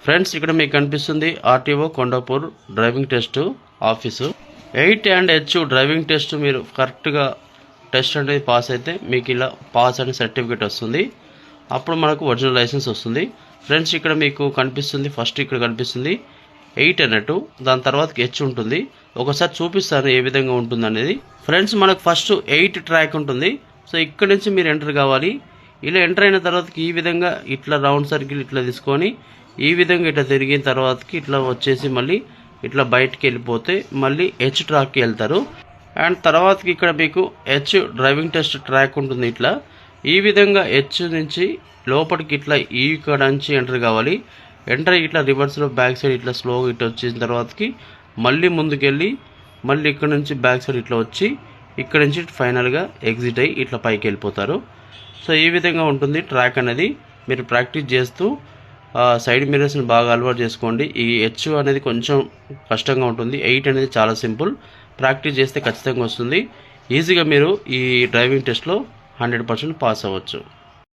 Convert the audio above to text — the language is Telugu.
ఫ్రెండ్స్ ఇక్కడ మీకు కనిపిస్తుంది RTO Kondapur driving test office. 8 and H driving test మీరు కరెక్ట్గా టెస్ట్ అనేది పాస్ అయితే మీకు ఇలా పాస్ అనే సర్టిఫికేట్ వస్తుంది. అప్పుడు మనకు ఒరిజినల్ లైసెన్స్ వస్తుంది. ఫ్రెండ్స్ ఇక్కడ మీకు కనిపిస్తుంది, ఫస్ట్ ఇక్కడ కనిపిస్తుంది 8 అన్నట్టు, దాని తర్వాత హెచ్ ఉంటుంది. ఒకసారి చూపిస్తాను ఏ విధంగా ఉంటుంది అనేది. ఫ్రెండ్స్ మనకు ఫస్ట్ 8 ట్రాక్ ఉంటుంది. సో ఇక్కడ నుంచి మీరు ఎంటర్ కావాలి. ఇలా ఎంటర్ అయిన తర్వాతకి ఈ విధంగా ఇట్లా రౌండ్ సర్కిల్ ఇట్లా తీసుకొని ఈ విధంగా ఇట్లా తిరిగిన తర్వాతకి ఇట్లా వచ్చేసి మళ్ళీ ఇట్లా బయటికి వెళ్ళిపోతే మళ్ళీ హెచ్ ట్రాక్కి వెళ్తారు. అండ్ తర్వాతకి ఇక్కడ మీకు హెచ్ డ్రైవింగ్ టెస్ట్ ట్రాక్ ఉంటుంది. ఇట్లా ఈ విధంగా హెచ్ నుంచి లోపలికి ఇట్లా ఈ ఇక్కడ నుంచి ఎంటర్ కావాలి. ఎంటర్ ఇట్లా రివర్స్లో బ్యాక్ సైడ్ ఇట్లా స్లోగా ఇట్లా వచ్చిన తర్వాతకి మళ్ళీ ముందుకెళ్ళి మళ్ళీ ఇక్కడ నుంచి బ్యాక్ సైడ్ ఇట్లా వచ్చి ఇక్కడ నుంచి ఫైనల్గా ఎగ్జిట్ అయ్యి ఇట్లా పైకి వెళ్ళిపోతారు. సో ఈ విధంగా ఉంటుంది ట్రాక్ అనేది. మీరు ప్రాక్టీస్ చేస్తూ సైడ్ మిర్రర్స్ని బాగా అలవాటు చేసుకోండి. ఈ హెచ్ అనేది కొంచెం కష్టంగా ఉంటుంది. 8 అనేది చాలా సింపుల్. ప్రాక్టీస్ చేస్తే ఖచ్చితంగా వస్తుంది. ఈజీగా మీరు ఈ డ్రైవింగ్ టెస్ట్లో 100% పాస్ అవ్వచ్చు.